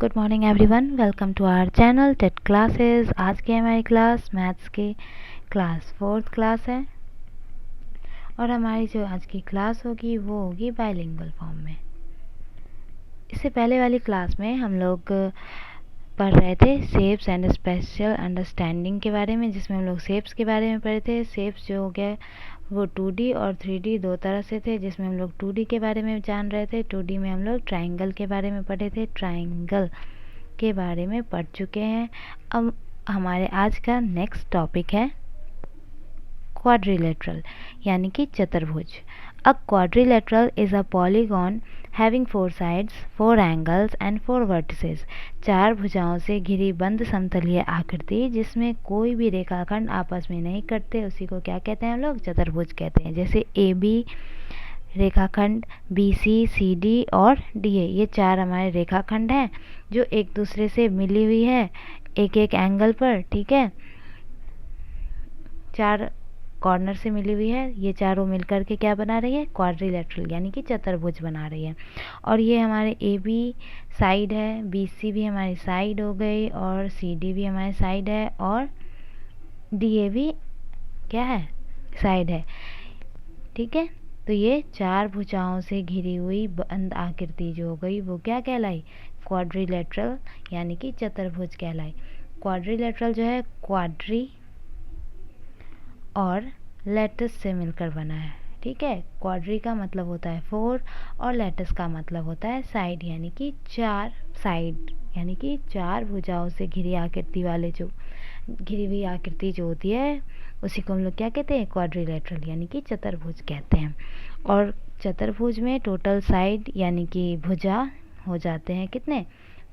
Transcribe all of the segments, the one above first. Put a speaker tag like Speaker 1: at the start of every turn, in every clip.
Speaker 1: Good morning everyone, welcome to our channel TET classes. आज की हमारी क्लास मैथ्स की क्लास 4th क्लास है और हमारी जो आज की क्लास होगी वो होगी बाइलिंगुअल फॉर्म में। इससे पहले वाली क्लास में हम लोग पढ़ रहे थे शेप्स एंड स्पेशल अंडरस्टैंडिंग के बारे में, जिसमें हम लोग शेप्स के बारे में पढ़े थे। शेप्स जो हो गया वो 2D और 3D दो तरह से थे, जिसमें हम लोग 2D के बारे में जान रहे थे। 2D में हम लोग ट्राइंगल के बारे में पढ़े थे, ट्राइंगल के बारे में पढ़ चुके हैं। अब हमारे आज का नेक्स्ट टॉपिक है क्वाड्रिलेटरल यानी कि चतुर्भुज। अ quadrilateral is a polygon having 4 sides, 4 angles and 4 vertices. 4 भुजाओं से घिरी बंद समतलीय आकृति जिसमें कोई भी रेखाखंड आपस में नहीं कटते, उसी को क्या कहते हैं हम लोग? चतुर्भुज कहते हैं। जैसे AB रेखाखंड, BC, CD और DA, ये 4 हमारे रेखाखंड हैं जो एक दूसरे से मिली हुई है एक एक एंगल पर। ठीक है, 4 कॉर्नर से मिली हुई है। ये चारों मिलकर के क्या बना रही है? क्वाड्रिलेटरल यानी कि चतुर्भुज बना रही है। और ये हमारे AB साइड है, BC भी हमारी साइड हो गई और CD भी हमारी साइड है और DA भी क्या है? साइड है। ठीक है, तो ये 4 भुजाओं से घिरी हुई बंद आकृति जो हो गई वो क्या कहलाई? क्वाड्रिलेटरल यानी कि चतुर्भुज कहलाई। क्वाड्रिलेटरल जो है क्वाड्री और लेटस से मिलकर बना है। ठीक है, क्वाड्री का मतलब होता है 4 और लेटस का मतलब होता है साइड, यानी कि 4 साइड, यानी कि 4 भुजाओं से घिरी आकृति वाले जो घिरी हुई आकृति जो होती है उसी को हम लोग क्या कहते हैं? क्वाड्रिलेटरल यानी कि चतुर्भुज कहते हैं। और चतुर्भुज में टोटल साइड यानी कि भुजा हो जाते हैं कितने?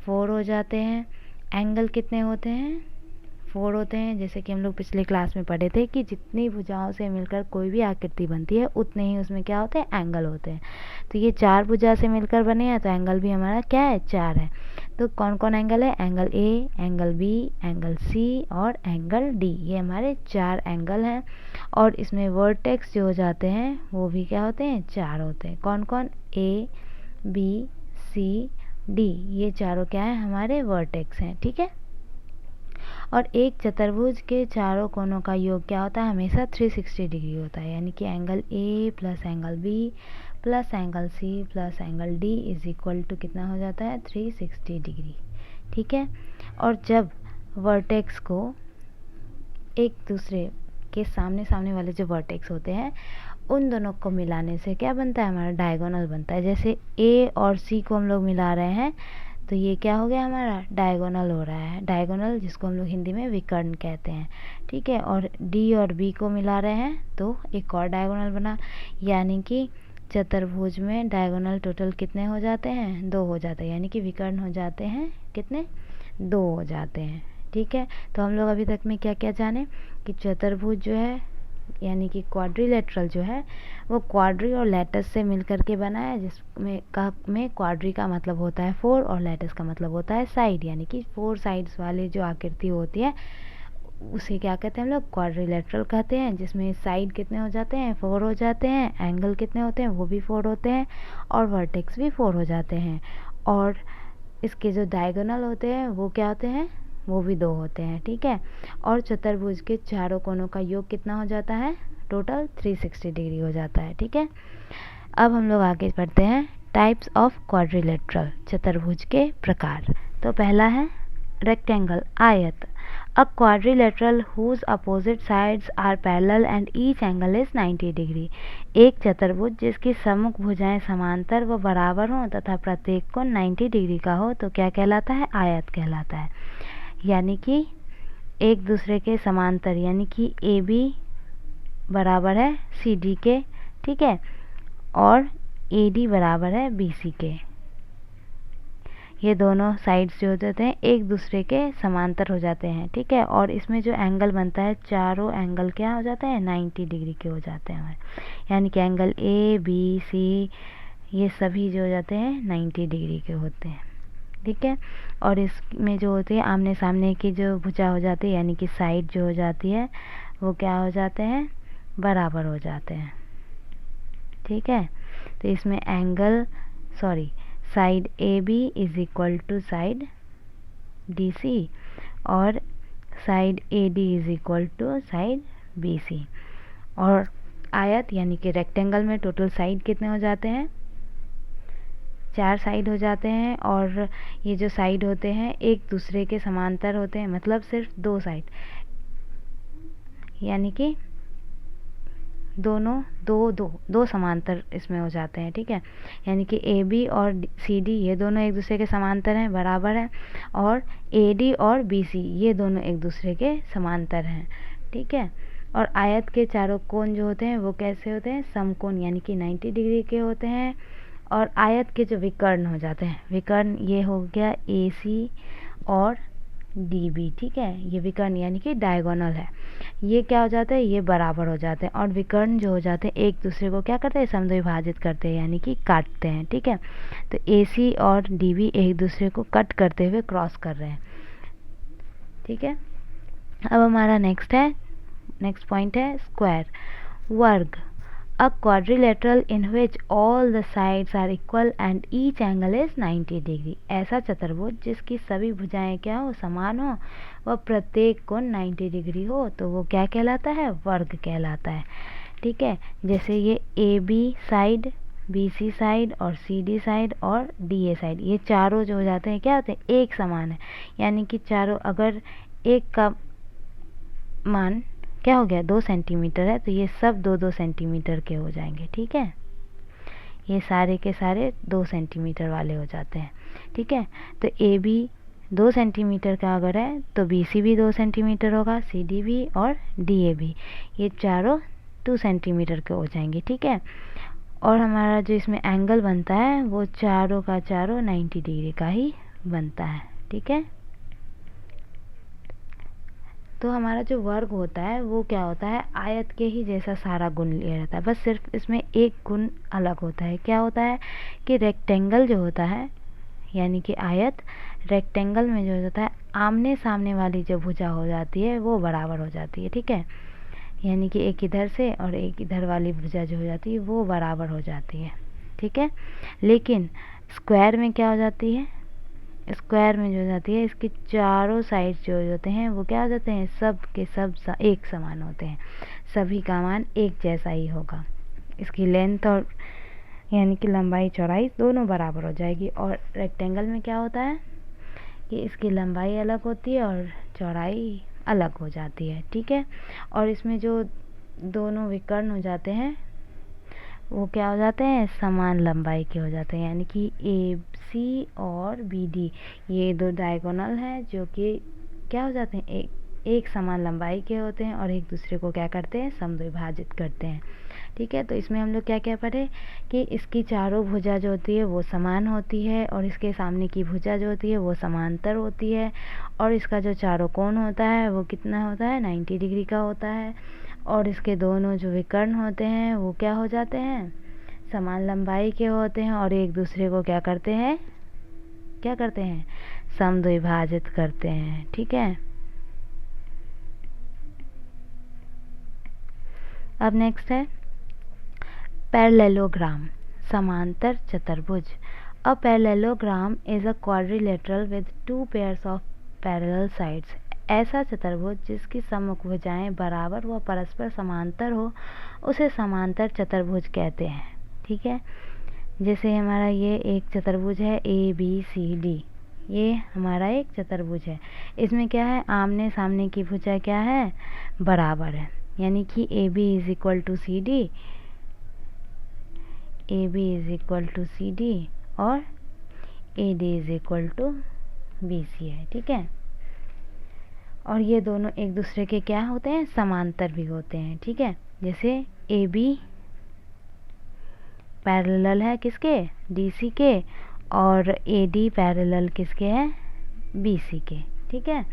Speaker 1: 4 हो जाते हैं। एंगल कितने होते हैं? 4 होते हैं। जैसे कि हम लोग पिछले क्लास में पढ़े थे कि जितनी भुजाओं से मिलकर कोई भी आकृति बनती है उतने ही उसमें क्या होते हैं? एंगल होते हैं। तो ये 4 भुजा से मिलकर बने हैं तो एंगल भी हमारा क्या है? 4 है। तो कौन कौन एंगल है? Angle A, angle B, angle C और एंगल D, ये हमारे 4 एंगल हैं। और इसमें वर्टेक्स जो हो जाते हैं वो भी क्या होते हैं? 4 होते हैं। कौन कौन? A, B, C, D, ये चारों क्या है? हमारे वर्टेक्स हैं। ठीक है, और एक चतुर्भुज के चारों कोनों का योग क्या होता है? हमेशा 360 डिग्री होता है, यानी कि angle A plus angle B plus angle C plus angle D is equal to कितना हो जाता है? 360 डिग्री। ठीक है, और जब वर्टेक्स को एक दूसरे के सामने सामने वाले जो वर्टेक्स होते हैं उन दोनों को मिलाने से क्या बनता है? हमारा डायगोनल बनता है। जैसे A और C को हम लोग मिला रहे हैं तो ये क्या हो गया? हमारा डायगोनल हो रहा है। डायगोनल जिसको हम लोग हिंदी में विकर्ण कहते हैं। ठीक है, और D और B को मिला रहे हैं तो एक और डायगोनल बना, यानी कि चतुर्भुज में डायगोनल टोटल कितने हो जाते हैं? 2 हो जाते हैं, यानी कि विकर्ण हो जाते हैं कितने? 2 हो जाते हैं। ठीक है, तो हम लोग अभी तक में क्या क्या जाने कि चतुर्भुज जो है यानी कि क्वाड्रिलेटरल जो है वो क्वाड्री और लेटस से मिलकर के बना है, जिसमें में क्वाड्री का मतलब होता है 4 और लेटस का मतलब होता है साइड, यानी कि 4 साइड्स वाली जो आकृति होती है उसे क्या कहते हैं हम लोग? क्वाड्रिलेटरल कहते हैं। जिसमें साइड कितने हो जाते हैं? 4 हो जाते हैं। एंगल कितने होते हैं? वो भी 4 होते हैं और वर्टेक्स भी 4 हो जाते हैं। और इसके जो डायगोनल होते हैं वो क्या होते हैं? वो भी 2 होते हैं। ठीक है, और चतुर्भुज के चारों कोनों का योग कितना हो जाता है? टोटल 360 डिग्री हो जाता है। ठीक है, अब हम लोग आगे बढ़ते हैं टाइप्स ऑफ क्वाड्रिलेटरल, चतुर्भुज के प्रकार। तो पहला है रेक्टेंगल, आयत। A quadrilateral whose opposite sides are parallel and each angle is 90 degree. एक चतुर्भुज जिसकी सम्मुख भुजाएं समांतर व बराबर हों तथा प्रत्येक कोण 90 डिग्री का हो तो क्या कहलाता है? आयत कहलाता है। यानी कि एक दूसरे के समांतर, यानी कि AB बराबर है CD के। ठीक है, और AD बराबर है BC के। ये दोनों साइड्स जो होते हैं एक दूसरे के समांतर हो जाते हैं। ठीक है, और इसमें जो एंगल बनता है चारों एंगल क्या हो जाते हैं? 90 डिग्री के हो जाते हैं हमारे, यानी कि एंगल A, B, C ये सभी जो हो जाते हैं 90 डिग्री के होते हैं। ठीक है, और इसमें जो होती है आमने सामने की जो भुजा हो जाती है यानी कि साइड जो हो जाती है वो क्या हो जाते हैं? बराबर हो जाते हैं। ठीक है, तो इसमें angle side AB is equal to side DC और side AD is equal to side BC। और आयत यानी कि रेक्टेंगल में टोटल साइड कितने हो जाते हैं, 4 साइड हो जाते हैं। और ये जो साइड होते हैं एक दूसरे के समांतर होते हैं, मतलब सिर्फ 2 साइड, यानी कि दोनों दो समांतर इसमें हो जाते हैं। ठीक है, यानी कि AB और CD ये दोनों एक दूसरे के समांतर हैं, बराबर हैं। और AD और BC ये दोनों एक दूसरे के समांतर हैं। ठीक है, और आयत के चारों कोण जो होते हैं वो कैसे होते हैं, समकोण यानी कि 90 डिग्री के होते हैं। और आयत के जो विकर्ण हो जाते हैं, विकर्ण ये हो गया AC और DB। ठीक है, ये विकर्ण यानी कि डायगोनल है, ये क्या हो जाता है, ये बराबर हो जाते हैं। और विकर्ण जो हो जाते हैं एक दूसरे को क्या करते हैं, समद्विभाजित करते हैं यानी कि काटते हैं। ठीक है, तो AC और DB एक दूसरे को कट करते हुए क्रॉस कर रहे हैं। ठीक है, अब हमारा नेक्स्ट पॉइंट है स्क्वायर, वर्ग। A quadrilateral in which all the sides are equal and each angle is 90 degree. ऐसा चतुर्भुज जिसकी सभी भुजाएं क्या हो, समान हो, वह प्रत्येक कोण 90 डिग्री हो, तो वो क्या कहलाता है, वर्ग कहलाता है। ठीक है, जैसे ये AB साइड, BC साइड और CD साइड और DA साइड, ये चारों जो हो जाते हैं क्या होते हैं, एक समान है। यानी कि चारों, अगर एक का मान क्या हो गया 2 सेंटीमीटर है, तो ये सब 2-2 सेंटीमीटर के हो जाएंगे। ठीक है, ये सारे के सारे 2 सेंटीमीटर वाले हो जाते हैं। ठीक है, तो AB 2 सेंटीमीटर का अगर है तो BC भी 2 सेंटीमीटर होगा, CD भी और DA भी, ये चारों 2 सेंटीमीटर के हो जाएंगे। ठीक है, और हमारा जो इसमें एंगल बनता है वो चारों का चारों 90 डिग्री का ही बनता है। ठीक है, तो हमारा जो वर्ग होता है वो क्या होता है, आयत के ही जैसा सारा गुण लिया रहता है, बस सिर्फ इसमें एक गुण अलग होता है। क्या होता है कि रेक्टेंगल जो होता है यानी कि आयत, रेक्टेंगल में जो होता है आमने सामने वाली जो भुजा हो जाती है वो बराबर हो जाती है। ठीक है, यानी कि एक इधर से और एक इधर वाली भुजा जो हो जाती है वो बराबर हो जाती है। ठीक है, लेकिन स्क्वायर में क्या हो जाती है, स्क्वायर में जो हो जाती है इसके चारों साइड जो होते हैं वो क्या हो जाते हैं, सब के सब एक समान होते हैं, सभी का मान एक जैसा ही होगा। इसकी लेंथ और यानी कि लंबाई चौड़ाई दोनों बराबर हो जाएगी। और रेक्टेंगल में क्या होता है कि इसकी लंबाई अलग होती है और चौड़ाई अलग हो जाती है। ठीक है, और इसमें जो दोनों विकर्ण हो जाते हैं वो क्या हो जाते हैं, समान लंबाई के हो जाते हैं, यानी कि AC और BD ये 2 डायगोनल हैं जो कि क्या हो जाते हैं, एक समान लंबाई के होते हैं और एक दूसरे को क्या करते हैं, समद्विभाजित करते हैं। ठीक है, तो इसमें हम लोग क्या क्या पढ़े कि इसकी चारों भुजा जो होती है वो समान होती है और इसके सामने की भुजा जो होती है वो समांतर होती है। और इसका जो चारों कोण होता है वो कितना होता है, 90 डिग्री का होता है। और इसके दोनों जो विकर्ण होते हैं वो क्या हो जाते हैं, समान लंबाई के होते हैं और एक दूसरे को क्या करते हैं, समद्विभाजित करते हैं। ठीक है, अब नेक्स्ट है पैरेललोग्राम, समांतर चतुर्भुज। A parallelogram is a quadrilateral with 2 pairs of parallel sides. ऐसा चतुर्भुज जिसकी सम्मुख भुजाएं बराबर व परस्पर समांतर हो उसे समांतर चतुर्भुज कहते हैं। ठीक है, जैसे हमारा ये एक चतुर्भुज है ABCD, ये हमारा एक चतुर्भुज है, इसमें क्या है, आमने सामने की भुजा क्या है, बराबर है, यानी कि AB is equal to CD और AD is equal to BC है। ठीक है, और ये दोनों एक दूसरे के क्या होते हैं, समांतर भी होते हैं। ठीक है, जैसे AB पैरेलल है किसके, DC के, और AD पैरेलल किसके है, BC के। ठीक है,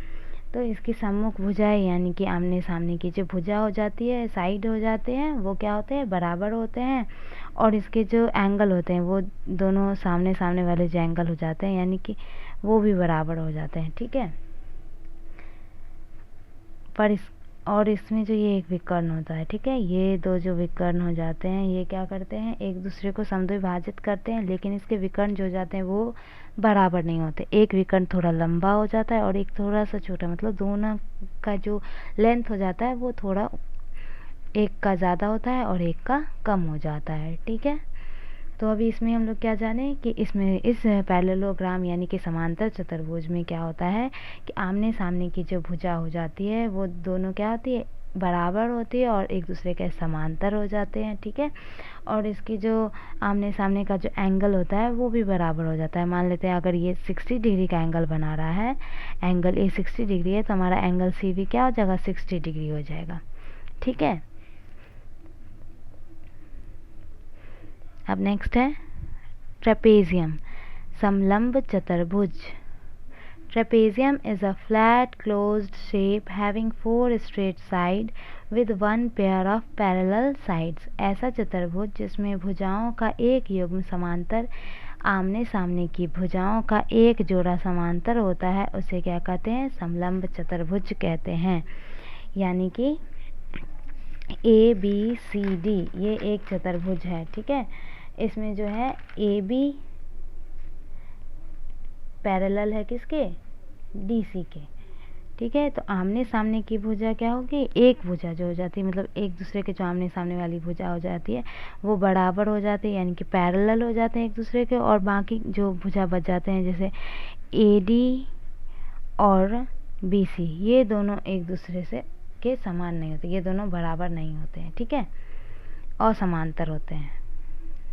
Speaker 1: तो इसकी सम्मुख भुजाएं यानी कि आमने सामने की जो भुजा हो जाती है, साइड हो जाते हैं, वो क्या होते हैं, बराबर होते हैं। और इसके जो एंगल होते हैं वो दोनों सामने सामने वाले जो एंगल हो जाते हैं यानी कि वो भी बराबर हो जाते हैं। ठीक है, पर और इसमें जो ये एक विकर्ण होता है, ठीक है, ये दो जो विकर्ण हो जाते हैं ये क्या करते हैं, एक दूसरे को समद्विभाजित करते हैं, लेकिन इसके विकर्ण जो जाते हैं वो बराबर नहीं होते। एक विकर्ण थोड़ा लंबा हो जाता है और एक थोड़ा सा छोटा, मतलब दोनों का जो लेंथ हो जाता है वो थोड़ा एक का ज़्यादा होता है और एक का कम हो जाता है, ठीक है। तो अभी इसमें हम लोग क्या जाने कि इसमें इस पैरेललोग्राम यानी कि समांतर चतुर्भुज में क्या होता है कि आमने सामने की जो भुजा हो जाती है वो दोनों क्या होती है, बराबर होती है और एक दूसरे के समांतर हो जाते हैं, ठीक है। और इसकी जो आमने सामने का जो एंगल होता है वो भी बराबर हो जाता है। मान लेते हैं अगर ये 60 डिग्री का एंगल बना रहा है, एंगल ए 60 डिग्री है, तो हमारा एंगल सी भी क्या हो जाएगा, 60 डिग्री हो जाएगा, ठीक है। अब नेक्स्ट है ट्रेपेजियम, समलंब चतुर्भुज। Trapezium is a flat closed shape having 4 straight sides with one pair of parallel sides। ऐसा चतुर्भुज जिसमें भुजाओं का एक युग्म समांतर, आमने सामने की भुजाओं का एक जोड़ा समांतर होता है, उसे क्या कहते हैं, समलंब चतुर्भुज कहते हैं। यानी कि ABCD ये एक चतुर्भुज है, ठीक है। इसमें जो है AB पैरेलल है किसके, DC के, ठीक है। तो आमने सामने की भुजा क्या होगी, एक भुजा जो हो जाती है, मतलब एक दूसरे के जो आमने सामने वाली भुजा हो जाती है वो बराबर हो जाती है, यानी कि पैरेलल हो जाते हैं एक दूसरे के। और बाकी जो भुजा बच जाते हैं जैसे AD और BC, ये दोनों एक दूसरे से के समान नहीं होते, ये दोनों बराबर नहीं होते हैं, ठीक है, और समांतर होते हैं,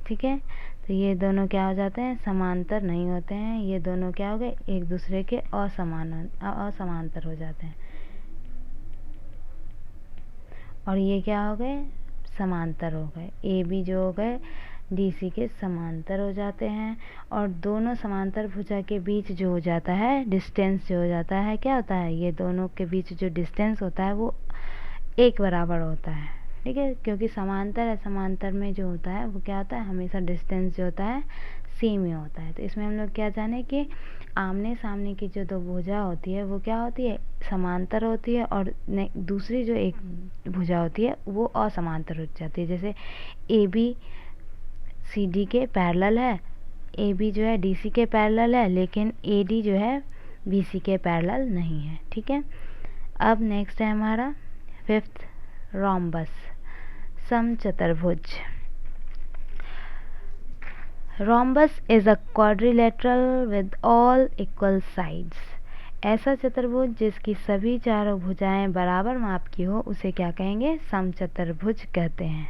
Speaker 1: ठीक है। तो ये दोनों क्या हो जाते हैं, समांतर नहीं होते हैं, ये दोनों क्या हो गए, एक दूसरे के असमांतर हो जाते हैं। और ये क्या हो गए, समांतर हो गए, AB जो हो गए DC के समांतर हो जाते हैं। और दोनों समांतर भुजा के बीच जो हो जाता है डिस्टेंस जो हो जाता है, क्या होता है, ये दोनों के बीच जो डिस्टेंस होता है वो एक बराबर होता है, ठीक है। क्योंकि समांतर है, समांतर में जो होता है वो क्या होता है, हमेशा डिस्टेंस जो होता है सेम ही होता है। तो इसमें हम लोग क्या जाने कि आमने सामने की जो दो भुजा होती है वो क्या होती है, समांतर होती है, और दूसरी जो एक भुजा होती है वो असमांतर हो जाती है। जैसे AB CD के पैरेलल है, AB जो है DC के पैरेलल है, लेकिन AD जो है BC के पैरेलल नहीं है, ठीक है। अब नेक्स्ट है हमारा 5th रोम्बस, समचतुर्भुज। Rhombus is a quadrilateral with all equal sides. ऐसा चतुर्भुज जिसकी सभी चारों भुजाएं बराबर माप की हो उसे क्या कहेंगे, समचतुर्भुज कहते हैं,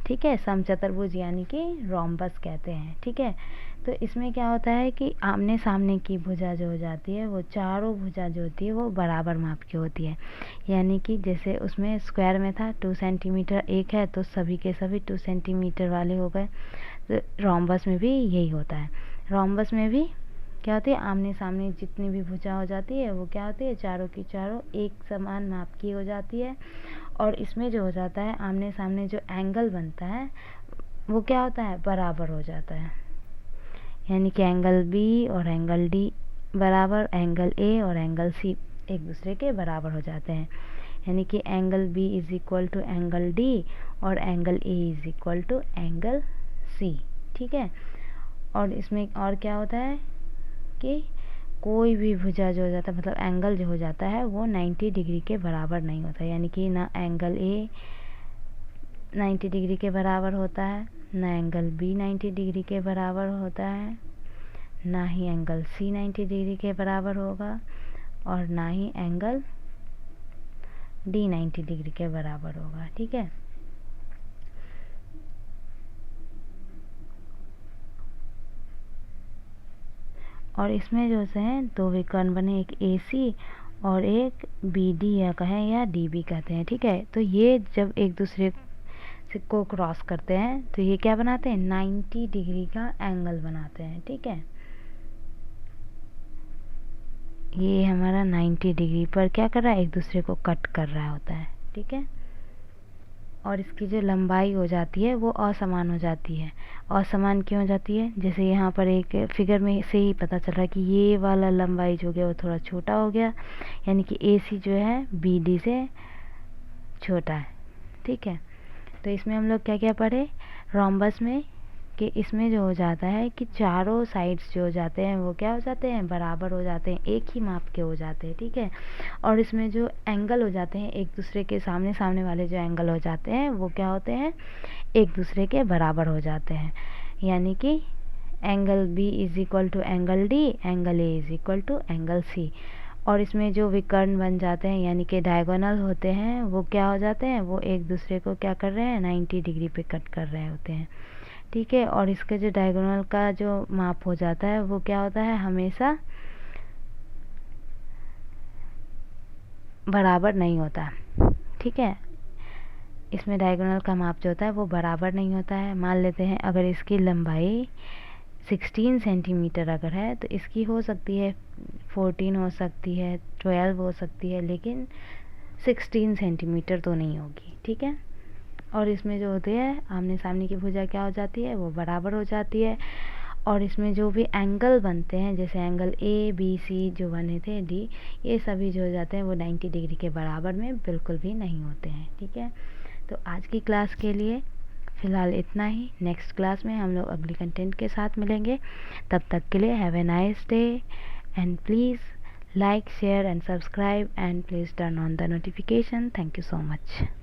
Speaker 1: ठीक है। समचतुर्भुज यानी कि रोम्बस कहते हैं, ठीक है। तो इसमें क्या होता है कि आमने सामने की भुजा जो हो जाती है वो चारों भुजा जो होती है वो बराबर माप की होती है। यानी कि जैसे उसमें स्क्वायर में था 2 सेंटीमीटर एक है तो सभी के सभी 2 सेंटीमीटर वाले हो गए। तो रोम्बस में भी यही होता है। रोम्बस में भी क्या होती है, आमने सामने जितनी भी भुजा हो जाती है वो क्या होती है, चारों की चारों एक समान माप की हो जाती है। और इसमें जो हो जाता है आमने सामने जो एंगल बनता है वो क्या होता है, बराबर हो जाता है। यानी कि एंगल B और एंगल D बराबर, एंगल A और एंगल C एक दूसरे के बराबर हो जाते हैं। यानी कि angle B is equal to angle D और angle A is equal to angle C, ठीक है। और इसमें और क्या होता है कि कोई भी भुजा जो हो जाता है, मतलब एंगल जो हो जाता है वो 90 डिग्री के बराबर नहीं होता। यानी कि ना एंगल A 90 डिग्री के बराबर होता है, ना एंगल B 90 डिग्री के बराबर होता है, ना ही एंगल C 90 डिग्री के बराबर होगा, और ना ही एंगल D 90 डिग्री के बराबर होगा, ठीक है। और इसमें जो है दो विकर्ण बने, एक AC और एक BD या कहें या DB कहते हैं, ठीक है। तो ये जब एक दूसरे को क्रॉस करते हैं तो ये क्या बनाते हैं, 90 डिग्री का एंगल बनाते हैं, ठीक है। ये हमारा 90 डिग्री पर क्या कर रहा है, एक दूसरे को कट कर रहा होता है, ठीक है। और इसकी जो लंबाई हो जाती है वो असमान हो जाती है। असमान क्यों हो जाती है? जैसे यहाँ पर एक फिगर में से ही पता चल रहा है कि ये वाला लंबाई जो गया वो थोड़ा छोटा हो गया, यानी कि AC जो है BD से छोटा है। ठीक है, तो इसमें हम लोग क्या क्या पढ़े रोम्बस में, कि इसमें जो हो जाता है कि चारों साइड्स जो हो जाते हैं वो क्या हो जाते हैं, बराबर हो जाते हैं, एक ही माप के हो जाते हैं। ठीक है, और इसमें जो एंगल हो जाते हैं एक दूसरे के सामने सामने वाले जो एंगल हो जाते हैं वो क्या होते हैं, एक दूसरे के बराबर हो जाते हैं। यानी कि angle B is equal to angle D, angle A is equal to angle C। और इसमें जो विकर्ण बन जाते हैं यानी कि डायगोनल होते हैं वो क्या हो जाते हैं, वो एक दूसरे को क्या कर रहे हैं, 90 डिग्री पे कट कर रहे होते हैं। ठीक है, और इसके जो डायगोनल का जो माप हो जाता है वो क्या होता है, हमेशा बराबर नहीं होता। ठीक है, इसमें डायगोनल का माप जो होता है वो बराबर नहीं होता है। मान लेते हैं अगर इसकी लंबाई 16 सेंटीमीटर अगर है तो इसकी हो सकती है 14 हो सकती है, 12 हो सकती है, लेकिन 16 सेंटीमीटर तो नहीं होगी। ठीक है, और इसमें जो होती है आमने सामने की भुजा क्या हो जाती है, वो बराबर हो जाती है। और इसमें जो भी एंगल बनते हैं जैसे एंगल ABC जो बने थे D, ये सभी जो हो जाते हैं वो 90 डिग्री के बराबर में बिल्कुल भी नहीं होते हैं। ठीक है, तो आज की क्लास के लिए फ़िलहाल इतना ही। नेक्स्ट क्लास में हम लोग अगली कंटेंट के साथ मिलेंगे। तब तक के लिए have a nice day and please like, share and subscribe and please turn on the notification. Thank you so much.